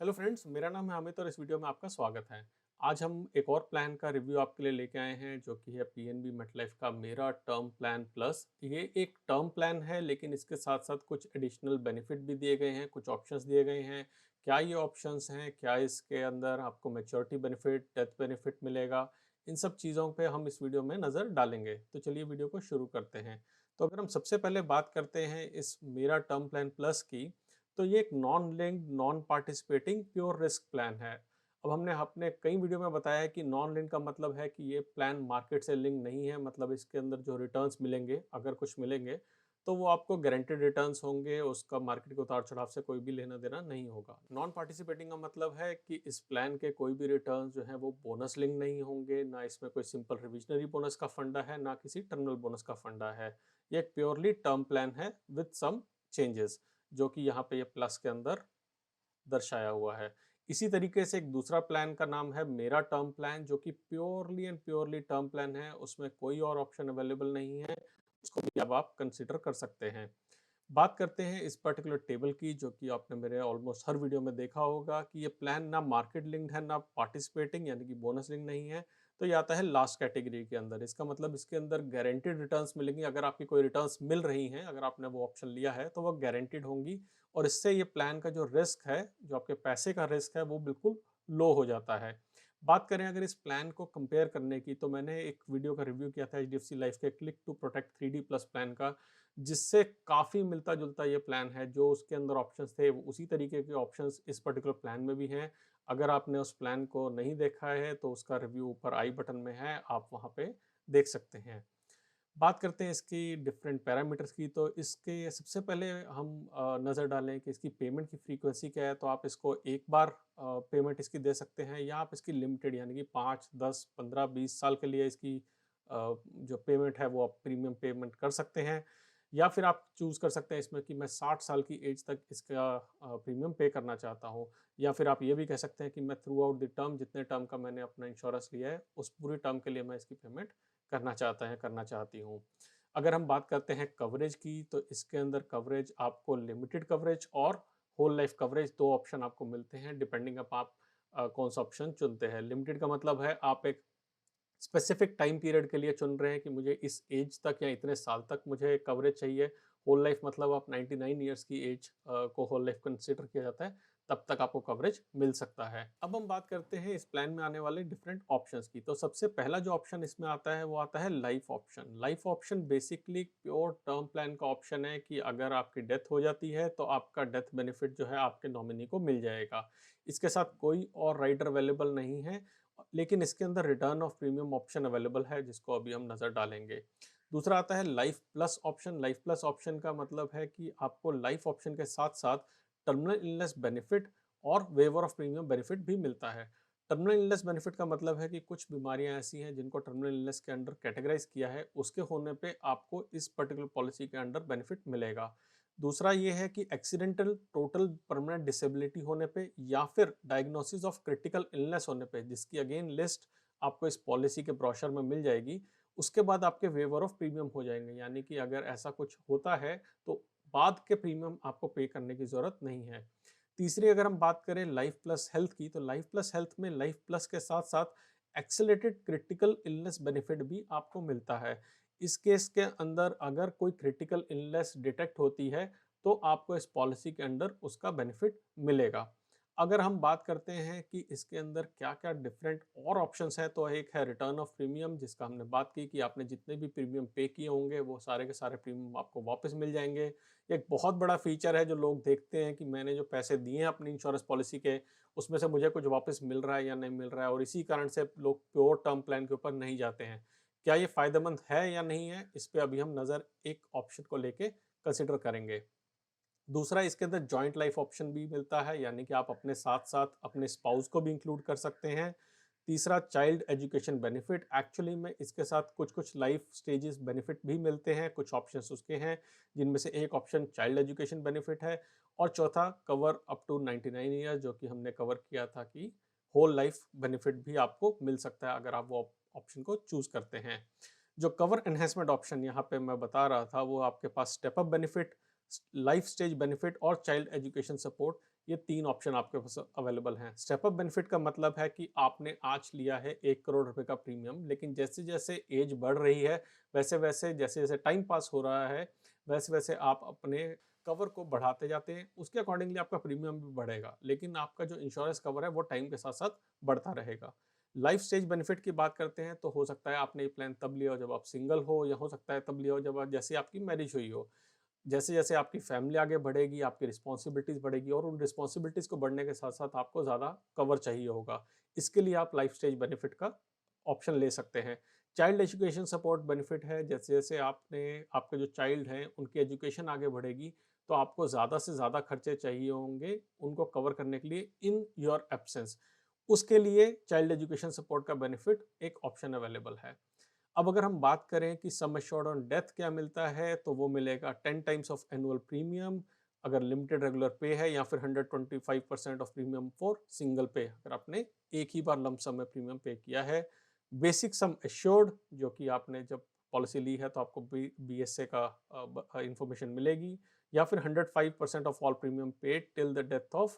Hello friends, मेरा नाम है अमित और इस वीडियो में आपका स्वागत है। आज हम एक और प्लान का रिव्यू आपके लिए लेके आए हैं जो कि है पीएनबी मेटलाइफ का मेरा टर्म प्लान प्लस। ये एक टर्म प्लान है लेकिन इसके साथ साथ कुछ एडिशनल बेनिफिट भी दिए गए हैं, कुछ ऑप्शंस दिए गए हैं। क्या ये ऑप्शंस हैं, क्या इसके अंदर आपको मैच्योरिटी बेनिफिट, डेथ बेनिफिट मिलेगा, इन सब चीज़ों पे हम इस वीडियो में नज़र डालेंगे। तो चलिए वीडियो को शुरू करते हैं। तो अगर हम सबसे पहले बात करते हैं इस मेरा टर्म प्लान प्लस की, तो ये एक non linked non participating pure risk plan है। अब हमने अपने कई वीडियो में बताया है कि नॉन लिंक का मतलब है कि ये प्लान मार्केट से लिंक नहीं है, मतलब इसके अंदर जो रिटर्न्स मिलेंगे, अगर कुछ मिलेंगे तो वो आपको गारंटेड रिटर्न्स होंगे, उसका मार्केट के उतार चढ़ाव से कोई भी लेना देना नहीं होगा। नॉन पार्टिसिपेटिंग का मतलब है कि इस प्लान के कोई भी रिटर्न्स जो है वो बोनस लिंक नहीं होंगे, ना इसमें कोई सिंपल रिविजनरी बोनस का फंडा है, ना किसी टर्मिनल बोनस का फंडा है। ये एक प्योरली टर्म प्लान है विद सम चेंजेस, जो कि यहाँ पे ये प्लस के अंदर दर्शाया हुआ है। इसी तरीके से एक दूसरा प्लान का नाम है मेरा टर्म प्लान, जो कि purely and purely term plan है, उसमें कोई और ऑप्शन अवेलेबल नहीं है। उसको भी अब आप कंसिडर कर सकते हैं। बात करते हैं इस पर्टिकुलर टेबल की, जो कि आपने मेरे ऑलमोस्ट हर वीडियो में देखा होगा कि ये प्लान ना मार्केट लिंक्ड है, ना पार्टिसिपेटिंग यानी कि बोनस लिंक नहीं है। तो ये आता है लास्ट कैटेगरी के अंदर। इसका मतलब इसके अंदर गारंटेड रिटर्न्स मिलेंगी। अगर आपकी कोई रिटर्न्स मिल रही हैं, अगर आपने वो ऑप्शन लिया है तो वो गारंटेड होंगी, और इससे ये प्लान का जो रिस्क है, जो आपके पैसे का रिस्क है, वो बिल्कुल लो हो जाता है। बात करें अगर इस प्लान को कंपेयर करने की, तो मैंने एक वीडियो का रिव्यू किया था एचडीएफसी लाइफ के click to protect 3D plus plan का, जिससे काफ़ी मिलता-जुलता ये प्लान है। जो उसके अंदर ऑप्शंस थे, वो उसी तरीके के ऑप्शंस इस पर्टिकुलर प्लान में भी हैं। अगर आपने उस प्लान को नहीं देखा है, तो उसका रिव्यू ऊपर आई बटन में है, आप वहाँ पे देख सकते हैं। बात करते हैं इसकी डिफरेंट पैरामीटर्स की, तो इसके सबसे पहले हम नज़र डालें कि इसकी पेमेंट की फ्रीक्वेंसी क्या है। तो आप इसको एक बार पेमेंट इसकी दे सकते हैं, या आप इसकी लिमिटेड यानी कि 5, 10, 15, 20 साल के लिए इसकी जो पेमेंट है वो आप प्रीमियम पेमेंट कर सकते हैं। या फिर आप चूज़ कर सकते हैं इसमें कि मैं 60 साल की एज तक इसका प्रीमियम पे करना चाहता हूँ। या फिर आप ये भी कह सकते हैं कि मैं थ्रू आउट द टर्म, जितने टर्म का मैंने अपना इंश्योरेंस लिया है, उस पूरी टर्म के लिए मैं इसकी पेमेंट करना चाहता है, करना चाहती हूँ। अगर हम बात करते हैं कवरेज की, तो इसके अंदर कवरेज आपको लिमिटेड कवरेज और होल लाइफ कवरेज 2 ऑप्शन आपको मिलते हैं, डिपेंडिंग अप आप कौन सा ऑप्शन चुनते हैं। लिमिटेड का मतलब है आप एक स्पेसिफिक टाइम पीरियड के लिए चुन रहे हैं कि मुझे इस एज तक या इतने साल तक मुझे कवरेज चाहिए। होल लाइफ मतलब आप 99 ईयर्स की एज को होल लाइफ कंसिडर किया जाता है, तब तक आपको कवरेज मिल सकता है। अब हम बात करते हैं इस प्लान में आने वाले डिफरेंट ऑप्शंस की। तो सबसे पहला जो ऑप्शन इसमें आता है वो आता है life option. Life option basically pure term plan का ऑप्शन है कि अगर आपकी डेथ हो जाती है तो आपका डेथ बेनिफिट जो है आपके नॉमिनी को मिल जाएगा। इसके साथ कोई और राइडर अवेलेबल नहीं है, लेकिन इसके अंदर return of premium option available है, जिसको अभी हम नज़र डालेंगे। दूसरा आता है life plus option. Life plus option का मतलब है कि आपको लाइफ ऑप्शन के साथ साथ टर्मिनल इलनेस बेनिफिट और वेवर ऑफ प्रीमियम बेनिफिट भी मिलता है। टर्मिनल इलनेस बेनिफिट का मतलब है कि कुछ बीमारियां ऐसी हैं जिनको टर्मिनल इलनेस के अंडर कैटेगराइज किया है, उसके होने पे आपको इस पर्टिकुलर पॉलिसी के अंडर बेनिफिट मिलेगा। दूसरा ये है कि एक्सीडेंटल टोटल परमानेंट डिसेबिलिटी होने पे, या फिर डायग्नोसिस ऑफ क्रिटिकल इलनेस होने पे, जिसकी अगेन लिस्ट आपको इस पॉलिसी के ब्रोशर में मिल जाएगी, उसके बाद आपके वेवर ऑफ प्रीमियम हो जाएंगे। यानी कि अगर ऐसा कुछ होता है तो बाद के प्रीमियम आपको पे करने की जरूरत नहीं है। तीसरी अगर हम बात करें लाइफ प्लस हेल्थ की, तो लाइफ प्लस हेल्थ में लाइफ प्लस के साथ साथ एक्सेलेटेड क्रिटिकल इलनेस बेनिफिट भी आपको मिलता है। इस केस के अंदर अगर कोई क्रिटिकल इलनेस डिटेक्ट होती है, तो आपको इस पॉलिसी के अंडर उसका बेनिफिट मिलेगा। अगर हम बात करते हैं कि इसके अंदर क्या-क्या डिफरेंट और ऑप्शंस हैं, तो एक है रिटर्न ऑफ प्रीमियम, जिसका हमने बात की कि आपने जितने भी प्रीमियम पे किए होंगे वो सारे के सारे प्रीमियम आपको वापस मिल जाएँगे। एक बहुत बड़ा फीचर है जो लोग देखते हैं कि मैंने जो पैसे दिए हैं अपनी इंश्योरेंस पॉलिसी के, उसमें से मुझे कुछ वापस मिल रहा है या नहीं मिल रहा है, और इसी कारण से लोग प्योर टर्म प्लान के ऊपर नहीं जाते हैं। क्या ये फ़ायदेमंद है या नहीं है, इस पे अभी हम नज़र एक ऑप्शन को लेके कंसिडर करेंगे। दूसरा, इसके अंदर जॉइंट लाइफ ऑप्शन भी मिलता है, यानी कि आप अपने साथ-साथ अपने स्पाउस को भी इंक्लूड कर सकते हैं। तीसरा, चाइल्ड एजुकेशन बेनिफिट। एक्चुअली में इसके साथ कुछ-कुछ लाइफ स्टेजेस बेनिफिट भी मिलते हैं, कुछ ऑप्शंस उसके हैं, जिनमें से एक ऑप्शन चाइल्ड एजुकेशन बेनिफिट है। और चौथा, कवर अप टू 99 ईयर्स, जो कि हमने कवर किया था कि होल लाइफ बेनिफिट भी आपको मिल सकता है अगर आप वो ऑप्शन को चूज़ करते हैं। जो कवर एनहांसमेंट ऑप्शन यहाँ पे मैं बता रहा था, वो आपके पास step up benefit, life stage benefit और चाइल्ड एजुकेशन सपोर्ट, ये 3 ऑप्शन आपके पास अवेलेबल हैं। स्टेप अप बेनिफिट का मतलब है कि आपने आज लिया है 1 करोड़ रुपए का प्रीमियम, लेकिन जैसे-जैसे एज बढ़ रही है, वैसे-वैसे जैसे-जैसे टाइम पास हो रहा है, वैसे-वैसे आप अपने कवर को बढ़ाते जाते हैं। उसके अकॉर्डिंगली आपका प्रीमियम भी बढ़ेगा, लेकिन आपका जो इंश्योरेंस कवर है वो टाइम के साथ-साथ बढ़ता रहेगा। लाइफ स्टेज बेनिफिट की बात करते हैं तो हो सकता है आपने ये प्लान तब लिया हो जब आप सिंगल हो, या हो सकता है तब लिया हो जब जैसे आपकी मैरिज हुई हो। जैसे-जैसे आपकी फैमिली आगे बढ़ेगी, आपकी रिस्पॉन्सिबिलिटीज़ बढ़ेगी और उन रिस्पॉन्सिबिलिटीज़ को बढ़ने के साथ-साथ आपको ज़्यादा कवर चाहिए होगा। इसके लिए आप लाइफ स्टेज बेनिफिट का ऑप्शन ले सकते हैं। चाइल्ड एजुकेशन सपोर्ट बेनिफिट है, जैसे-जैसे आपके जो चाइल्ड हैं, उनकी एजुकेशन आगे बढ़ेगी, तो आपको ज़्यादा से ज़्यादा खर्चे चाहिए होंगे, उनको कवर करने के लिए इन योर एब्सेंस। उसके लिए चाइल्ड एजुकेशन सपोर्ट का बेनिफिट एक ऑप्शन अवेलेबल है। अब अगर हम बात करें कि सम एश्योर्ड ऑन डेथ क्या मिलता है, तो वो मिलेगा 10 टाइम्स ऑफ एनुअल प्रीमियम अगर लिमिटेड रेगुलर पे है, या फिर 125% ऑफ प्रीमियम फॉर सिंगल पे अगर आपने एक ही बार लंप सम में प्रीमियम पे किया है। बेसिक सम एश्योर्ड, जो कि आपने जब पॉलिसी ली है तो आपको बीएसए का इंफॉर्मेशन मिलेगी, या फिर 105% of all premium paid till the death of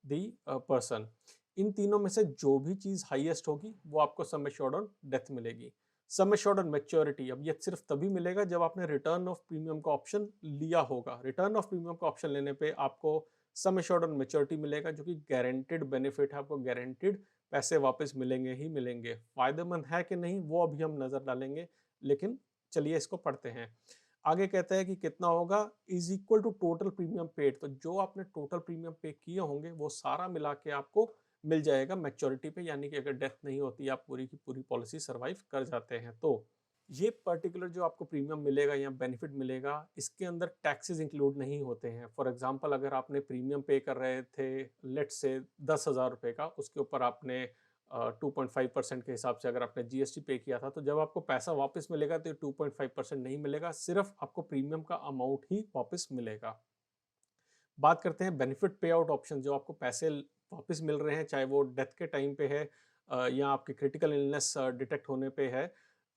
the person. इन तीनों में से जो भी चीज हाईएस्ट होगी वो आपको सम एश्योर्ड ऑन डेथ मिलेगी। सम एश्योर्ड ऑन मैच्योरिटी, अब ये सिर्फ तभी मिलेगा जब आपने रिटर्न ऑफ प्रीमियम का ऑप्शन लिया होगा। रिटर्न ऑफ प्रीमियम का ऑप्शन लेने पे आपको सम एश्योर्ड ऑन मैच्योरिटी मिलेगा, जो कि गारंटेड बेनिफिट है, आपको गारंटेड पैसे वापस मिलेंगे ही मिलेंगे। फायदेमंद है कि नहीं वो अभी हम नजर डालेंगे, लेकिन चलिए इसको पढ़ते हैं। आगे कहता है कि कितना होगा, is equal to total premium paid, तो जो आपने टोटल प्रीमियम पे किए होंगे वो सारा मिला के आपको मिल जाएगा मैच्योरिटी पे, यानी कि अगर डेथ नहीं होती, आप पूरी की पूरी पॉलिसी सरवाइव कर जाते हैं तो ये पर्टिकुलर जो आपको प्रीमियम मिलेगा या बेनिफिट मिलेगा, इसके अंदर टैक्सेस इंक्लूड नहीं होते हैं। फॉर एग्जांपल, अगर आपने प्रीमियम पे कर रहे थे लेट से 10,000 रुपए का, उसके ऊपर आपने 2.5% के हिसाब से अगर आपने जीएसटी पे किया था, तो जब आपको पैसा वापस मिलेगा तो 2.5% नहीं मिलेगा, सिर्फ आपको प्रीमियम का अमाउंट ही वापस मिलेगा। बात करते हैं बेनिफिट पे आउट ऑप्शन, जो आपको पैसे वापस मिल रहे हैं, चाहे वो डेथ के टाइम पे है या आपके क्रिटिकल इलनेस डिटेक्ट होने पे है,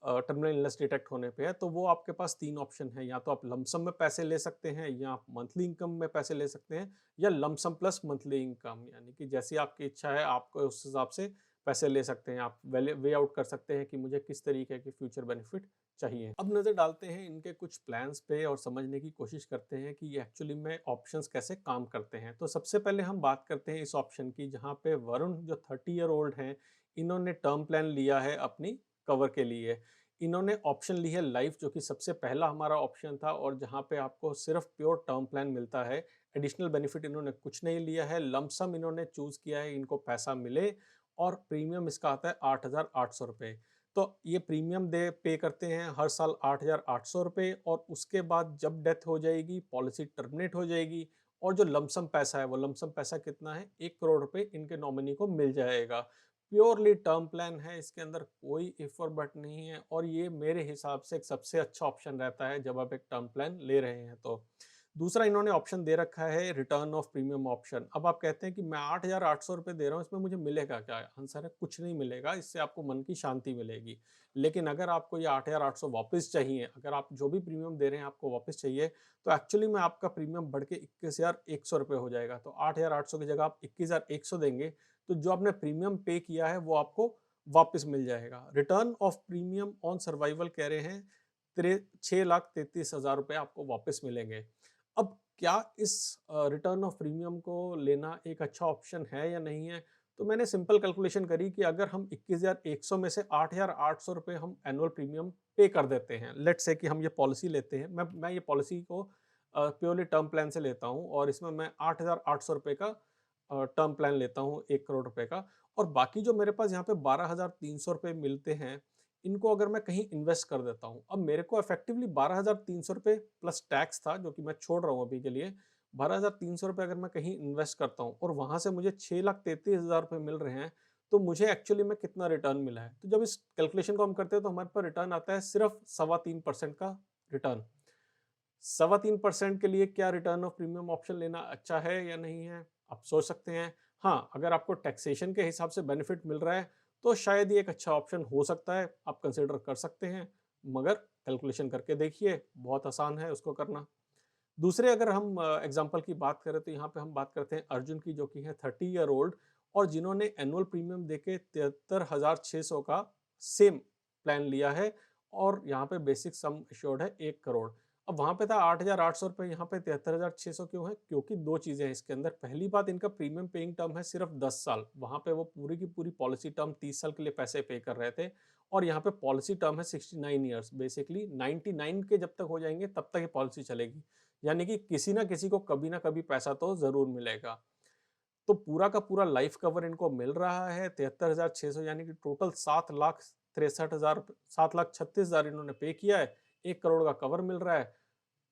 टर्मिनल इलनेस डिटेक्ट होने पे है, तो वो आपके पास 3 ऑप्शन है। या तो आप लमसम में पैसे ले सकते हैं, या आप मंथली इनकम में पैसे ले सकते हैं, या लमसम प्लस मंथली इनकम, यानी कि जैसी आपकी इच्छा है आपको उस हिसाब से पैसे ले सकते हैं। आप वे आउट कर सकते हैं कि मुझे किस तरीके के फ्यूचर बेनिफिट चाहिए। अब नज़र डालते हैं इनके कुछ प्लान्स पे और समझने की कोशिश करते हैं कि ये एक्चुअली में ऑप्शंस कैसे काम करते हैं। तो सबसे पहले हम बात करते हैं इस ऑप्शन की, जहाँ पे वरुण जो 30 ईयर ओल्ड हैं, इन्होंने टर्म प्लान लिया है अपनी कवर के लिए। इन्होंने ऑप्शन ली है लाइफ, जो कि सबसे पहला हमारा ऑप्शन था, और जहाँ पे आपको सिर्फ प्योर टर्म प्लान मिलता है। एडिशनल बेनिफिट इन्होंने कुछ नहीं लिया है, लमसम इन्होंने चूज किया है, इनको पैसा मिले, और प्रीमियम इसका आता है 8,800 रुपये। तो ये प्रीमियम दे पे करते हैं हर साल 8,800 रुपये, और उसके बाद जब डेथ हो जाएगी, पॉलिसी टर्मिनेट हो जाएगी, और जो लमसम पैसा है, वो लमसम पैसा कितना है, 1 करोड़ रुपये इनके नॉमिनी को मिल जाएगा। प्योरली टर्म प्लान है, इसके अंदर कोई इफ और बट नहीं है, और ये मेरे हिसाब से एक सबसे अच्छा ऑप्शन रहता है जब आप एक टर्म प्लान ले रहे हैं तो। दूसरा इन्होंने ऑप्शन दे रखा है रिटर्न ऑफ प्रीमियम ऑप्शन। अब आप कहते हैं कि मैं 8,800 रुपये दे रहा हूँ, इसमें मुझे मिलेगा क्या? आंसर है कुछ नहीं मिलेगा, इससे आपको मन की शांति मिलेगी। लेकिन अगर आपको ये 8,800 वापस चाहिए, अगर आप जो भी प्रीमियम दे रहे हैं आपको वापस चाहिए, तो एक्चुअली में आपका प्रीमियम बढ़ के 21,100 रुपये हो जाएगा। तो 8,800 की जगह आप 21,100 देंगे, तो जो आपने प्रीमियम पे किया है वो आपको वापस मिल जाएगा। Return of premium on survival कह रहे हैं 6,33,000 रुपये आपको वापस मिलेंगे। अब क्या इस रिटर्न ऑफ प्रीमियम को लेना एक अच्छा ऑप्शन है या नहीं है? तो मैंने सिंपल कैलकुलेशन करी कि अगर हम 21,100 में से 8,800 रुपये हम एनुअल प्रीमियम पे कर देते हैं, लेट्स से कि हम ये पॉलिसी लेते हैं, मैं ये पॉलिसी को प्योरली टर्म प्लान से लेता हूँ, और इसमें मैं 8,800 रुपये का टर्म प्लान लेता हूँ 1 करोड़ रुपये का, और बाकी जो मेरे पास यहाँ पे 12,300 रुपये मिलते हैं, इनको अगर मैं कहीं इन्वेस्ट कर देता हूँ, अब मेरे को इफेक्टिवली 12,300 रुपये प्लस टैक्स था जो कि मैं छोड़ रहा हूँ अभी के लिए। 12,300 रुपये अगर मैं कहीं इन्वेस्ट करता हूँ और वहां से मुझे 6,33,000 रुपये मिल रहे हैं, तो मुझे एक्चुअली में कितना रिटर्न मिला है? तो जब इस कैलकुलेशन को हम करते हैं तो हमारे पास रिटर्न आता है सिर्फ 3.25% का रिटर्न। 3.25% के लिए क्या रिटर्न ऑफ प्रीमियम ऑप्शन लेना अच्छा है या नहीं है, आप सोच सकते हैं। हाँ, अगर आपको टैक्सेशन के हिसाब से बेनिफिट मिल रहा है तो शायद ये एक अच्छा ऑप्शन हो सकता है, आप कंसिडर कर सकते हैं, मगर कैलकुलेशन करके देखिए, बहुत आसान है उसको करना। दूसरे अगर हम एग्जांपल की बात करें तो यहाँ पे हम बात करते हैं अर्जुन की, जो कि है 30 ईयर ओल्ड और जिन्होंने एनुअल प्रीमियम देके 73,600 का सेम प्लान लिया है और यहाँ पे बेसिक सम एश्योर्ड है 1 करोड़। अब वहाँ पे था 8,800 रुपये, यहाँ पे 73,600 क्यों है? क्योंकि दो चीज़ें हैं इसके अंदर। पहली बात, इनका प्रीमियम पेइंग टर्म है सिर्फ 10 साल, वहाँ पे वो पूरी की पूरी पॉलिसी टर्म 30 साल के लिए पैसे पे कर रहे थे और यहाँ पे पॉलिसी टर्म है 69 ईयर्स। बेसिकली 99 के जब तक हो जाएंगे तब तक ये पॉलिसी चलेगी, यानी कि किसी ना किसी को कभी ना कभी पैसा तो ज़रूर मिलेगा। तो पूरा का पूरा लाइफ कवर इनको मिल रहा है 73,600, यानी कि टोटल 7,63,000, 7,36,000 इन्होंने पे किया है, 1 करोड़ का कवर मिल रहा है।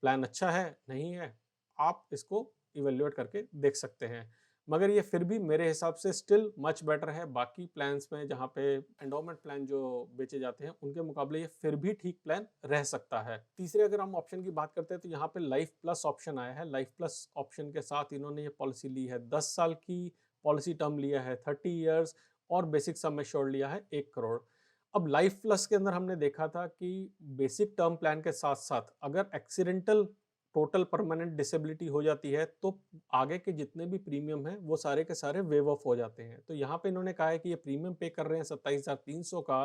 प्लान अच्छा है, नहीं है? आप इसको इवैल्यूएट करके देख सकते हैं। मगर ये फिर भी मेरे हिसाब से स्टिल मच बेटर है बाकी प्लान्स में, जहाँ पे एंडोमेंट प्लान जो बेचे जाते हैं उनके मुकाबले ये फिर भी ठीक प्लान रह सकता है। तीसरे अगर हम ऑप्शन की बात करते हैं तो यहाँ पे लाइफ प्लस ऑप्शन आया है। लाइफ प्लस ऑप्शन के साथ इन्होंने ये पॉलिसी ली है, 10 साल की पॉलिसी टर्म लिया है 30 ईयर्स और बेसिक सम एश्योर्ड लिया है 1 करोड़। अब लाइफ प्लस के अंदर हमने देखा था कि बेसिक टर्म प्लान के साथ साथ अगर एक्सीडेंटल टोटल परमानेंट डिसेबिलिटी हो जाती है तो आगे के जितने भी प्रीमियम हैं वो सारे के सारे वेव ऑफ हो जाते हैं। तो यहाँ पे इन्होंने कहा है कि ये प्रीमियम पे कर रहे हैं 27,300 का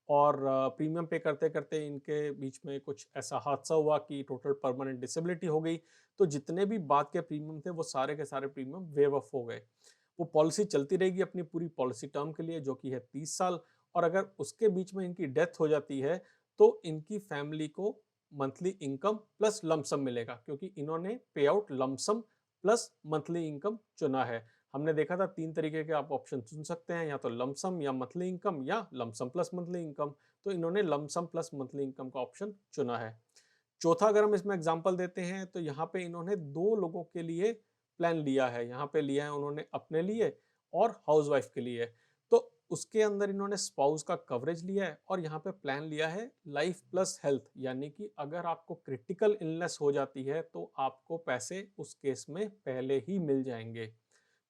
और प्रीमियम पे करते करते इनके बीच में कुछ ऐसा हादसा हुआ कि टोटल परमानेंट डिसेबिलिटी हो गई, तो जितने भी बाद के प्रीमियम थे वो सारे के सारे प्रीमियम वेव ऑफ हो गए। वो पॉलिसी चलती रहेगी अपनी पूरी पॉलिसी टर्म के लिए, जो कि है 30 साल, और अगर उसके बीच में इनकी डेथ हो जाती है तो इनकी फैमिली को मंथली इनकम प्लस लमसम मिलेगा, क्योंकि इन्होंने पे out lump sum plus monthly income चुना है। हमने देखा था 3 तरीके के आप ऑप्शन चुन सकते हैं, या तो लमसम या मंथली इनकम या लमसम प्लस मंथली इनकम। तो इन्होंने लमसम प्लस मंथली इनकम का ऑप्शन चुना है। चौथा अगर हम इसमें एग्जांपल देते हैं तो यहाँ पे इन्होंने 2 लोगों के लिए प्लान लिया है। यहाँ पे लिया है उन्होंने अपने लिए और हाउसवाइफ के लिए। तो उसके अंदर इन्होंने स्पाउस का कवरेज लिया है और यहाँ पे प्लान लिया है लाइफ प्लस हेल्थ, यानी कि अगर आपको क्रिटिकल इलनेस हो जाती है तो आपको पैसे उस केस में पहले ही मिल जाएंगे।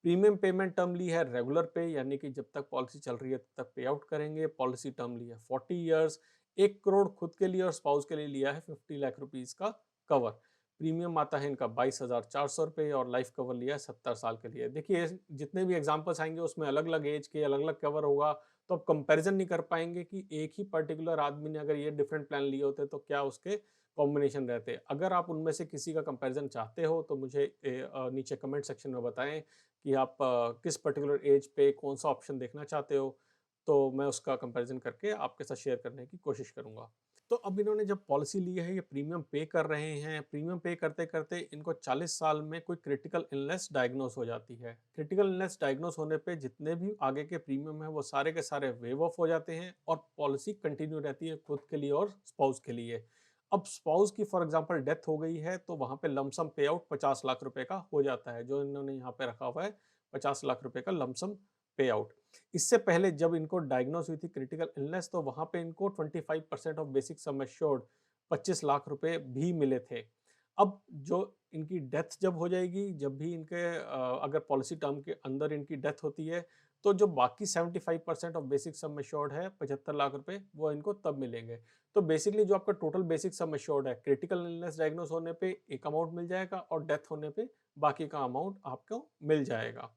प्रीमियम पेमेंट टर्म ली है रेगुलर पे, यानी कि जब तक पॉलिसी चल रही है तब तक पे आउट करेंगे। पॉलिसी टर्म ली है 40 ईयर्स, 1 करोड़ खुद के लिए और स्पाउस के लिए लिया है 50 लाख रुपीज का कवर। प्रीमियम आता है इनका 22,400 रुपये और लाइफ कवर लिया है 70 साल के लिए। देखिए जितने भी एग्जाम्पल्स आएंगे उसमें अलग अलग एज के अलग अलग कवर होगा, तो आप कंपैरिजन नहीं कर पाएंगे कि एक ही पर्टिकुलर आदमी ने अगर ये डिफरेंट प्लान लिए होते तो क्या उसके कॉम्बिनेशन रहते। अगर आप उनमें से किसी का कंपैरिजन चाहते हो तो मुझे नीचे कमेंट सेक्शन में बताएं कि आप किस पर्टिकुलर एज पे कौन सा ऑप्शन देखना चाहते हो, तो मैं उसका कंपैरिजन करके आपके साथ शेयर करने की कोशिश करूंगा। तो अब इन्होंने जब पॉलिसी ली है, ये प्रीमियम पे कर रहे हैं, प्रीमियम पे करते करते इनको 40 साल में कोई क्रिटिकल इलनेस डायग्नोस हो जाती है। क्रिटिकल इलनेस डायग्नोस होने पे जितने भी आगे के प्रीमियम है वो सारे के सारे वेव ऑफ हो जाते हैं और पॉलिसी कंटिन्यू रहती है खुद के लिए और स्पाउस के लिए। अब स्पाउस की फॉर एग्जांपल डेथ हो गई है तो वहां पे लमसम पे आउट 50 लाख रुपए का हो जाता है, जो इन्होंने यहाँ पे रखा हुआ है 50 लाख रुपए का लमसम पे आउट। इससे पहले जब इनको डायग्नोस हुई थी क्रिटिकल इलनेस तो वहां पे इनको 25% of basic sum assured 25 lakh रुपए भी मिले थे। अब जो इनकी डेथ जब हो जाएगी, जब भी इनके अगर पॉलिसी टर्म के अंदर इनकी डेथ होती है तो जो बाकी 75% ऑफ बेसिक सम एश्योर्ड है 75 लाख रुपए, वो इनको तब मिलेंगे। तो बेसिकली जो आपका टोटल बेसिक सम एश्योर्ड है, क्रिटिकल इलनेस डायग्नोस होने पे एक अमाउंट मिल जाएगा और डेथ होने पे बाकी का अमाउंट आपको मिल जाएगा।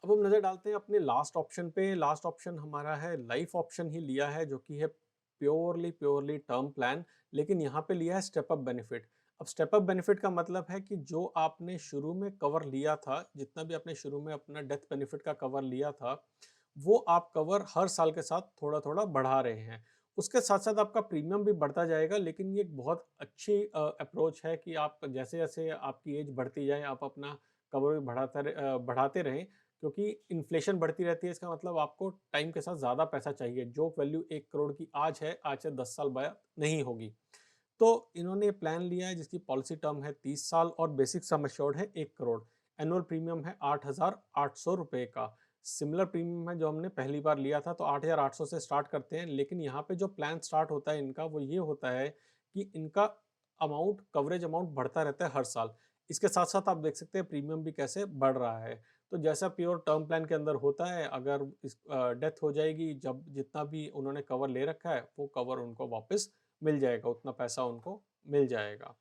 अब हम नज़र डालते हैं अपने लास्ट ऑप्शन पे। लास्ट ऑप्शन हमारा है लाइफ ऑप्शन ही लिया है, जो कि है प्योरली प्योरली टर्म प्लान, लेकिन यहाँ पे लिया है स्टेप अप बेनिफिट। अब स्टेप अप बेनिफिट का मतलब है कि जो आपने शुरू में कवर लिया था, जितना भी आपने शुरू में अपना डेथ बेनिफिट का कवर लिया था, वो आप कवर हर साल के साथ थोड़ा थोड़ा बढ़ा रहे हैं। उसके साथ साथ आपका प्रीमियम भी बढ़ता जाएगा, लेकिन ये एक बहुत अच्छी अप्रोच है कि आप जैसे जैसे आपकी एज बढ़ती जाए आप अपना कवर भी बढ़ाते रहें, क्योंकि इन्फ्लेशन बढ़ती रहती है। इसका मतलब आपको टाइम के साथ ज़्यादा पैसा चाहिए। जो वैल्यू 1 करोड़ की आज है, आज से 10 साल बाद नहीं होगी। तो इन्होंने प्लान लिया है जिसकी पॉलिसी टर्म है 30 साल और बेसिक सम एश्योर्ड है 1 करोड़। एनुअल प्रीमियम है 8,800 रुपये का। सिमिलर प्रीमियम है जो हमने पहली बार लिया था, तो 8,800 से स्टार्ट करते हैं, लेकिन यहाँ पे जो प्लान स्टार्ट होता है इनका वो ये होता है कि इनका अमाउंट, कवरेज अमाउंट बढ़ता रहता है हर साल। इसके साथ साथ आप देख सकते हैं प्रीमियम भी कैसे बढ़ रहा है। तो जैसा प्योर टर्म प्लान के अंदर होता है, अगर इस डेथ हो जाएगी, जब जितना भी उन्होंने कवर ले रखा है वो कवर उनको वापस मिल जाएगा, उतना पैसा उनको मिल जाएगा।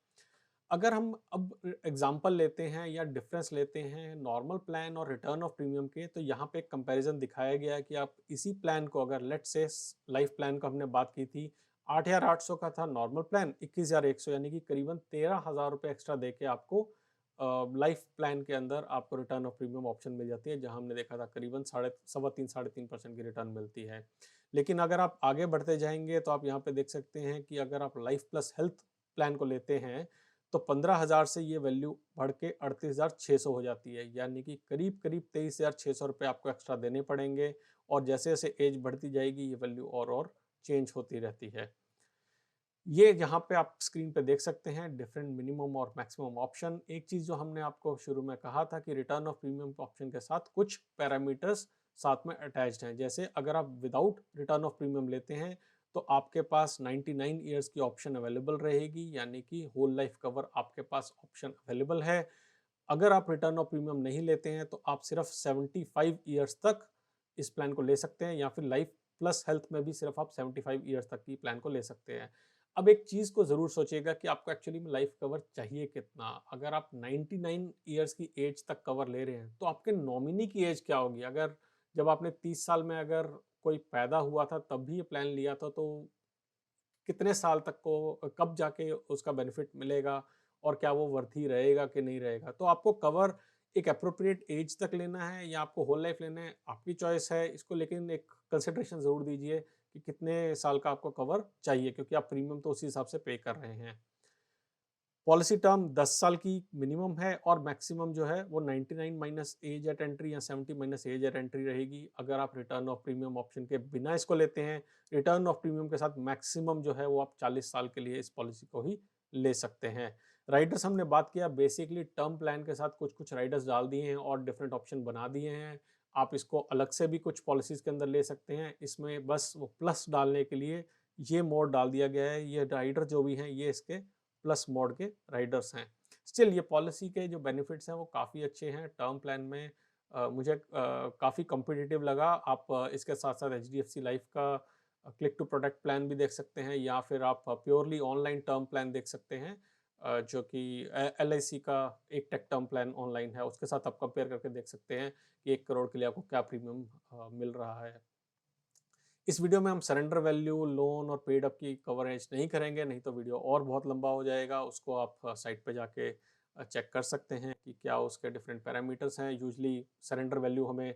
अगर हम अब एग्जांपल लेते हैं या डिफरेंस लेते हैं नॉर्मल प्लान और रिटर्न ऑफ प्रीमियम के, तो यहाँ पे एक कंपैरिजन दिखाया गया है कि आप इसी प्लान को, अगर लेट्स से लाइफ प्लान को हमने बात की थी, 8,800 का था नॉर्मल प्लान, 21,100 यानी कि करीबन 13,000 रुपये एक्स्ट्रा दे के आपको लाइफ प्लान के अंदर आपको रिटर्न ऑफ प्रीमियम ऑप्शन मिल जाती है, जहां हमने देखा था करीबन साढ़े तीन परसेंट की रिटर्न मिलती है। लेकिन अगर आप आगे बढ़ते जाएंगे तो आप यहाँ पे देख सकते हैं कि अगर आप लाइफ प्लस हेल्थ प्लान को लेते हैं तो 15,000 से ये वैल्यू बढ़ के 38,600 हो जाती है, यानी कि करीब करीब 23,600 रुपये आपको एक्स्ट्रा देने पड़ेंगे। और जैसे जैसे एज बढ़ती जाएगी ये वैल्यू और चेंज होती रहती है। ये यहाँ पे आप स्क्रीन पे देख सकते हैं डिफरेंट मिनिमम और मैक्सिमम ऑप्शन। एक चीज़ जो हमने आपको शुरू में कहा था कि रिटर्न ऑफ प्रीमियम ऑप्शन के साथ कुछ पैरामीटर्स साथ में अटैच्ड हैं। जैसे अगर आप विदाउट रिटर्न ऑफ प्रीमियम लेते हैं तो आपके पास 99 ईयर्स की ऑप्शन अवेलेबल रहेगी, यानी कि होल लाइफ कवर आपके पास ऑप्शन अवेलेबल है। अगर आप रिटर्न ऑफ प्रीमियम नहीं लेते हैं तो आप सिर्फ 75 ईयर्स तक इस प्लान को ले सकते हैं, या फिर लाइफ प्लस हेल्थ में भी सिर्फ आप 75 ईयर्स तक की प्लान को ले सकते हैं। अब एक चीज़ को ज़रूर सोचिएगा कि आपको एक्चुअली में लाइफ कवर चाहिए कितना। अगर आप 99 ईयर्स की एज तक कवर ले रहे हैं तो आपके नॉमिनी की एज क्या होगी? अगर जब आपने 30 साल में अगर कोई पैदा हुआ था तब भी ये प्लान लिया था, तो कितने साल तक को कब जाके उसका बेनिफिट मिलेगा और क्या वो वर्थी रहेगा कि नहीं रहेगा? तो आपको कवर एक एप्रोप्रिएट एज तक लेना है या आपको होल लाइफ लेना है, आपकी चॉइस है इसको, लेकिन एक कंसिडरेशन ज़रूर दीजिए कि कितने साल का आपको कवर चाहिए, क्योंकि आप प्रीमियम तो उसी हिसाब से पे कर रहे हैं। पॉलिसी टर्म 10 साल की मिनिमम है और मैक्सिमम जो है वो 99 माइनस एज एट एंट्री या 70 माइनस एज एट एंट्री रहेगी। अगर आप रिटर्न ऑफ प्रीमियम ऑप्शन के बिना इसको लेते हैं, रिटर्न ऑफ प्रीमियम के साथ मैक्सिमम जो है वो आप 40 साल के लिए इस पॉलिसी को ही ले सकते हैं। राइडर्स हमने बात किया, बेसिकली टर्म प्लान के साथ कुछ कुछ राइडर्स डाल दिए हैं और डिफरेंट ऑप्शन बना दिए हैं। आप इसको अलग से भी कुछ पॉलिसीज के अंदर ले सकते हैं। इसमें बस वो प्लस डालने के लिए ये मोड डाल दिया गया है। ये राइडर जो भी हैं ये इसके प्लस मोड के राइडर्स हैं। स्टिल ये पॉलिसी के जो बेनिफिट्स हैं वो काफ़ी अच्छे हैं। टर्म प्लान में मुझे काफ़ी कॉम्पिटिटिव लगा। आप इसके साथ-साथ एचडीएफसी लाइफ का क्लिक टू प्रोडक्ट प्लान भी देख सकते हैं, या फिर आप प्योरली ऑनलाइन टर्म प्लान देख सकते हैं, जो कि एलआईसी का एक टेक टर्म प्लान ऑनलाइन है, उसके साथ आप कंपेयर करके देख सकते हैं कि 1 करोड़ के लिए आपको क्या प्रीमियम मिल रहा है। इस वीडियो में हम सरेंडर वैल्यू, लोन और पेड अप की कवरेज नहीं करेंगे, नहीं तो वीडियो और बहुत लंबा हो जाएगा। उसको आप साइट पे जाके चेक कर सकते हैं कि क्या उसके डिफरेंट पैरामीटर्स हैं। यूजुअली सरेंडर वैल्यू हमें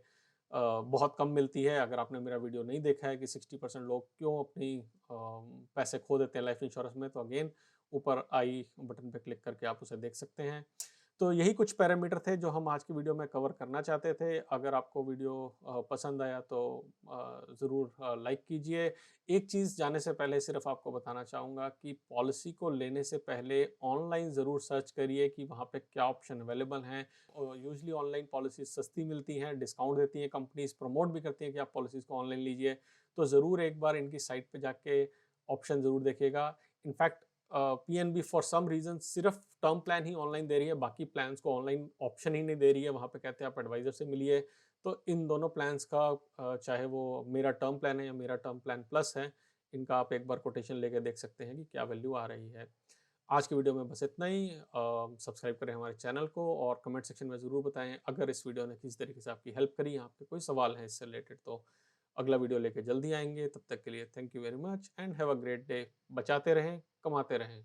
बहुत कम मिलती है। अगर आपने मेरा वीडियो नहीं देखा है कि 60% लोग क्यों अपनी पैसे खो देते हैं लाइफ इंश्योरेंस में, तो अगेन ऊपर आई बटन पे क्लिक करके आप उसे देख सकते हैं। तो यही कुछ पैरामीटर थे जो हम आज की वीडियो में कवर करना चाहते थे। अगर आपको वीडियो पसंद आया तो ज़रूर लाइक कीजिए। एक चीज़ जाने से पहले सिर्फ आपको बताना चाहूँगा कि पॉलिसी को लेने से पहले ऑनलाइन ज़रूर सर्च करिए कि वहाँ पे क्या ऑप्शन अवेलेबल हैं। यूजुअली ऑनलाइन पॉलिसीज़ सस्ती मिलती हैं, डिस्काउंट देती हैं कंपनीज़, प्रमोट भी करती हैं कि आप पॉलिसीज़ को ऑनलाइन लीजिए। तो ज़रूर एक बार इनकी साइट पे जाके ऑप्शन ज़रूर देखिएगा। In fact PNB for some reason सिर्फ टर्म प्लान ही ऑनलाइन दे रही है, बाकी प्लान्स को ऑनलाइन ऑप्शन ही नहीं दे रही है। वहाँ पे कहते हैं आप एडवाइज़र से मिलिए। तो इन दोनों प्लान्स का चाहे वो मेरा टर्म प्लान है या मेरा टर्म प्लान प्लस है, इनका आप एक बार कोटेशन लेके देख सकते हैं कि क्या वैल्यू आ रही है। आज की वीडियो में बस इतना ही। सब्सक्राइब करें हमारे चैनल को और कमेंट सेक्शन में ज़रूर बताएँ अगर इस वीडियो ने किसी तरीके से आपकी हेल्प करी, आपके कोई सवाल हैं इससे रिलेटेड, तो अगला वीडियो लेके जल्दी आएँगे। तब तक के लिए thank you very much and have a great day. बचाते रहें, कमाते रहें।